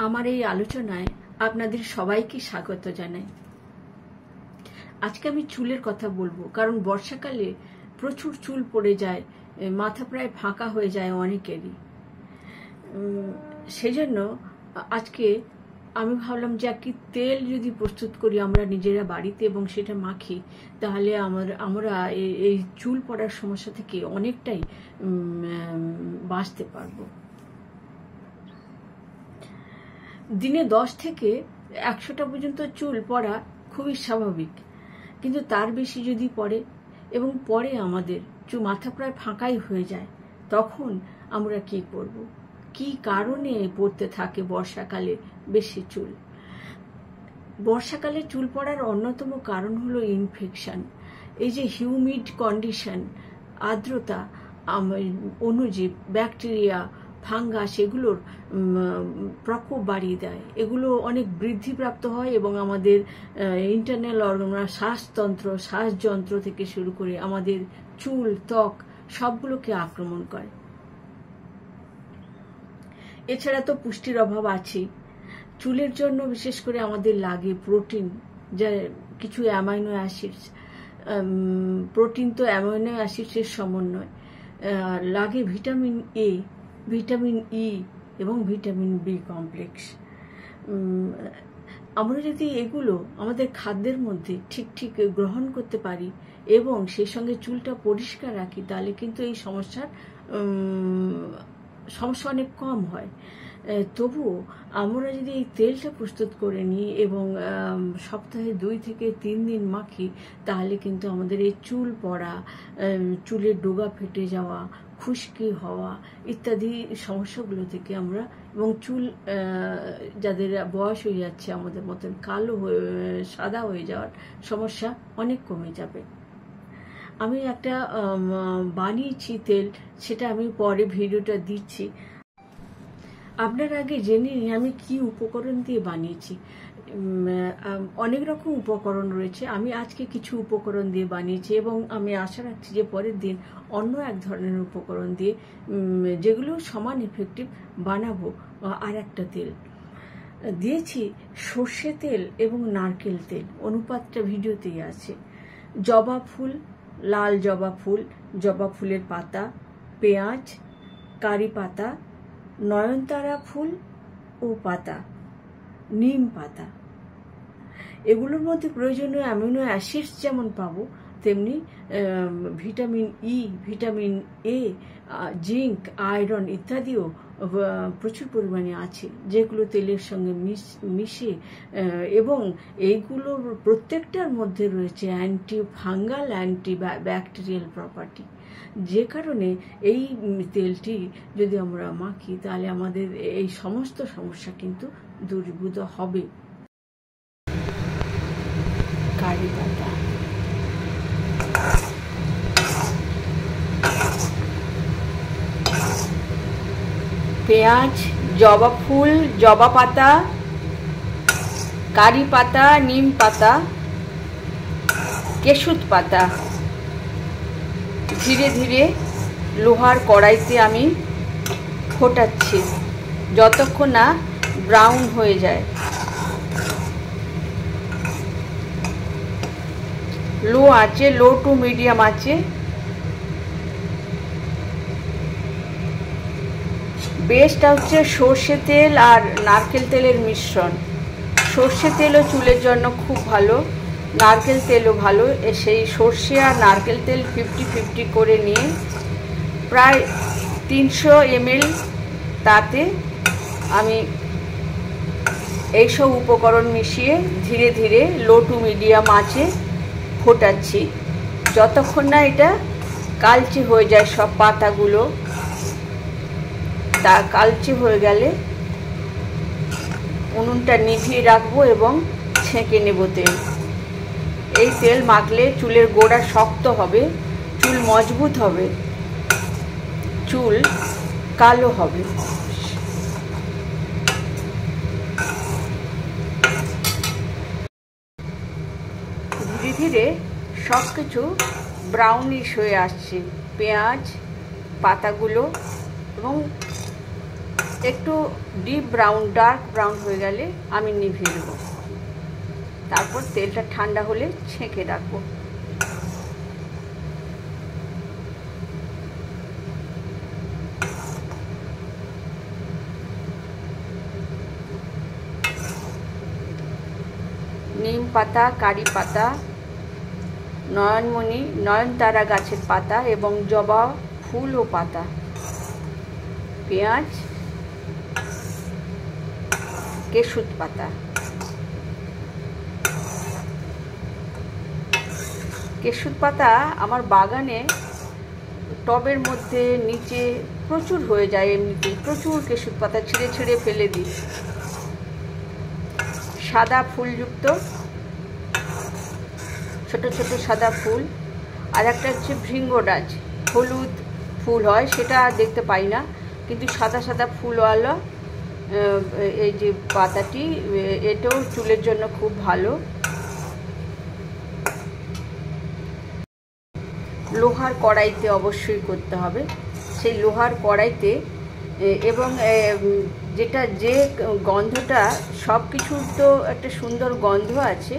আমার এই আলোচনায় আপনাদের সবাইকে স্বাগত জানাই। আজকে আমি চুলের কথা বলবো, কারণ বর্ষাকালে প্রচুর চুল পড়ে যায়, মাথা প্রায় ফাঁকা হয়ে যায় অনেকেরই। সেই জন্য আজকে আমি ভাবলাম যে একটি তেল যদি প্রস্তুত করি আমরা নিজেরা বাড়িতে এবং সেটা মাখি, তাহলে আমরা এই চুল পড়ার সমস্যা থেকে অনেকটাই বাঁচতে পারবো। দিনে 10 থেকে 100টা পর্যন্ত চুল পড়া খুবই স্বাভাবিক, কিন্তু তার বেশি যদি পড়ে এবং পরে আমাদের মাথা প্রায় ফাঁকাই হয়ে যায়, তখন আমরা কি করব? কি কারণে পড়তে থাকে বর্ষাকালে বেশি চুল? বর্ষাকালে চুল পড়ার অন্যতম কারণ হলো ইনফেকশন। এই যে হিউমিড কন্ডিশন, আর্দ্রতা, অণুজীব, ব্যাকটেরিয়া, ফাঙ্গাস, এগুলোর প্রকোপ বাড়িয়ে দেয়। এগুলো অনেক বৃদ্ধিপ্রাপ্ত হয় এবং আমাদের ইন্টারনাল অর্গান, শ্বাসতন্ত্র, শ্বাসযন্ত্র থেকে শুরু করে আমাদের চুল, ত্বক সবগুলোকে আক্রমণ করে। এছাড়া তো পুষ্টির অভাব আছে। চুলের জন্য বিশেষ করে আমাদের লাগে প্রোটিন, যা কিছু অ্যামাইনো অ্যাসিডস। প্রোটিন তো অ্যামাইনো অ্যাসিডসের সমন্বয়। লাগে ভিটামিন এ, ভিটামিন ই এবং ভিটামিন বি কমপ্লেক্স। আমরা যদি এগুলো আমাদের খাদ্যের মধ্যে ঠিক গ্রহণ করতে পারি এবং সেই সঙ্গে চুলটা পরিষ্কার রাখি, তাহলে কিন্তু এই সমস্যা অনেক কম হয়। তবুও আমরা যদি এই তেলটা প্রস্তুত করে নিই এবং সপ্তাহে 2 থেকে 3 দিন মাখি, তাহলে কিন্তু আমাদের এই চুল পড়া, চুলের ডোগা ফেটে যাওয়া, খুশকি হওয়া ইত্যাদি সমস্যাগুলো থেকে আমরা, এবং চুল যাদের বয়স হয়ে যাচ্ছে আমাদের মতন কালো হয়ে সাদা হয়ে যাওয়ার সমস্যা অনেক কমে যাবে। আমি একটা বানিয়েছি তেল, সেটা আমি পরে ভিডিওটা দিচ্ছি। আপনার আগে জেনে নিন আমি কি উপকরণ দিয়ে বানিয়েছি। অনেক রকম উপকরণ রয়েছে, আমি আজকে কিছু উপকরণ দিয়ে বানিয়েছি এবং আমি আশা রাখছি যে পরের দিন অন্য এক ধরনের উপকরণ দিয়ে, যেগুলো সমান এফেক্টিভ, বানাবো আর একটা তেল। দিয়েছি সর্ষে তেল এবং নারকেল তেল, অনুপাতটা ভিডিওতেই আছে। জবা ফুল, লাল জবা ফুল, জবা ফুলের পাতা, পেঁয়াজ, কারি পাতা, নয়নতারা ফুল ও পাতা, নিম পাতা। এগুলোর মধ্যে প্রয়োজনীয় অ্যামিনো অ্যাসিডস যেমন পাবো, তেমনি vitamin E, vitamin A, zinc, iron ইত্যাদিও প্রচুর পরিমাণে আছে, যেগুলো তেলের সঙ্গে মিশে, এবং এইগুলোর প্রত্যেকটার মধ্যে রয়েছে anti fungal, anti bacterial property. যে কারণে এই তেলটি যদি আমরা মাখি, তাহলে আমাদের এই সমস্ত সমস্যা কিন্তু দূরীভূত হবে। কারি পাতা, পেঁয়াজ, জবা ফুল, জবা পাতা, কারি পাতা, নিম পাতা, কেশুত পাতা ধীরে ধীরে লোহার কড়াইতে আমি ফোটাচ্ছি যতক্ষণ না ব্রাউন হয়ে যায়। লো আঁচে, লো টু মিডিয়াম আঁচে। বেস্টটা হচ্ছে সর্ষে তেল আর নারকেল তেলের মিশ্রণ। সর্ষে তেলও চুলের জন্য খুব ভালো, নারকেল তেলও ভালো। সেই সর্ষে আর নারকেল তেল 50-50 করে নিয়ে প্রায় 300 ml, তাতে আমি এইসব উপকরণ মিশিয়ে ধীরে ধীরে লো টু মিডিয়াম আঁচে ফোটাচ্ছি যতক্ষণ না এটা কালচে হয়ে যায়। সব পাতাগুলো তা কালচে হয়ে গেলে উনুনটা নিভিয়ে রাখবো এবং ছেঁকে নেব তেল। এই তেল মাখলে চুলের গোড়া শক্ত হবে, চুল মজবুত হবে, চুল কালো হবে। ধীরে ধীরে সব কিছু ব্রাউনিশ হয়ে আসছে, পেঁয়াজ পাতাগুলো এবং একটু ডিপ ব্রাউন, ডার্ক ব্রাউন হয়ে গেলে আমি নিভিয়ে দেবো। তারপর তেলটা ঠান্ডা হলে ছেঁকে রাখবো। নিম পাতা, কারি পাতা, নয়নমণি, নয়নতারা গাছের পাতা এবং জবা ফুল ও পাতা, পেঁয়াজ, কেশুত পাতা। কেশুত পাতা আমার বাগানে টবের মধ্যে নিচে প্রচুর হয়ে যায়, এমনিতে প্রচুর কেশুত পাতা ছিঁড়ে ছিঁড়ে ফেলে দিই। সাদা ফুলযুক্ত ছোট ছোট সাদা ফুল, আর একটা হচ্ছে ভৃঙ্গরাজ, হলুদ ফুল হয়, সেটা দেখতে পাই না, কিন্তু সাদা সাদা ফুলওয়ালা এই যে পাতাটি, এটাও চুলের জন্য খুব ভালো। লোহার কড়াইতে অবশ্যই করতে হবে, সেই লোহার কড়াইতে, এবং যেটা যে গন্ধটা, সব কিছুর তো একটা সুন্দর গন্ধ আছে,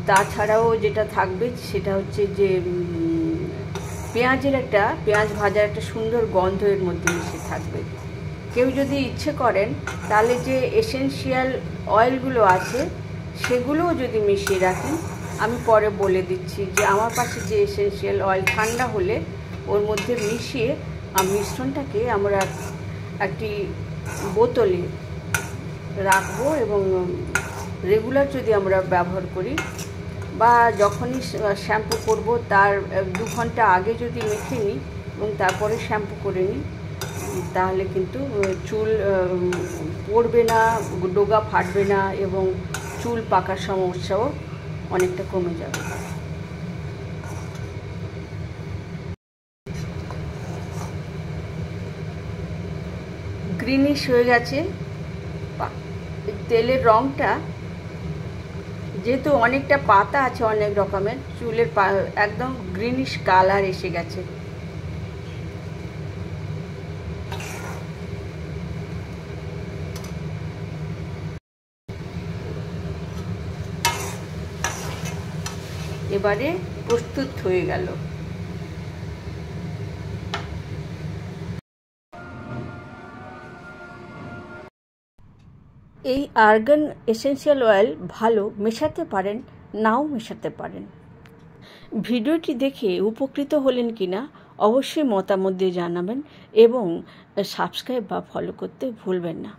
তাছাড়াও যেটা থাকবে সেটা হচ্ছে যে পেঁয়াজের একটা, পেঁয়াজ ভাজার একটা সুন্দর গন্ধ এর মধ্যে মিশে থাকবে। কেউ যদি ইচ্ছে করেন তাহলে যে এসেনশিয়াল অয়েলগুলো আছে সেগুলোও যদি মিশিয়ে রাখেন, আমি পরে বলে দিচ্ছি যে আমার পাশে যে এসেনশিয়াল অয়েল ঠান্ডা হলে ওর মধ্যে মিশিয়ে মিশ্রণটাকে আমরা একটি বোতলে রাখবো, এবং রেগুলার যদি আমরা ব্যবহার করি বা যখনই শ্যাম্পু করব তার 2 ঘন্টা আগে যদি মেখে নিই এবং তারপরে শ্যাম্পু করে নিই, তাহলে কিন্তু চুল পড়বে না, ডোগা ফাটবে না, এবং চুল পাকার সমস্যাও অনেকটা কমে যাবে। গ্রিনিশ হয়ে গেছে তেলের রঙটা, যেহেতু অনেকটা পাতা আছে অনেক রকমের, চুলের একদম গ্রিনিশ কালার এসে গেছে। এবারে প্রস্তুত হয়ে গেল। এই আর্গান এসেনশিয়াল অয়েল ভালো, মেশাতে পারেন, নাও মেশাতে পারেন। ভিডিওটি দেখে উপকৃত হলেন কিনা অবশ্যই মতামত দিয়ে জানাবেন, এবং সাবস্ক্রাইব বা ফলো করতে ভুলবেন না।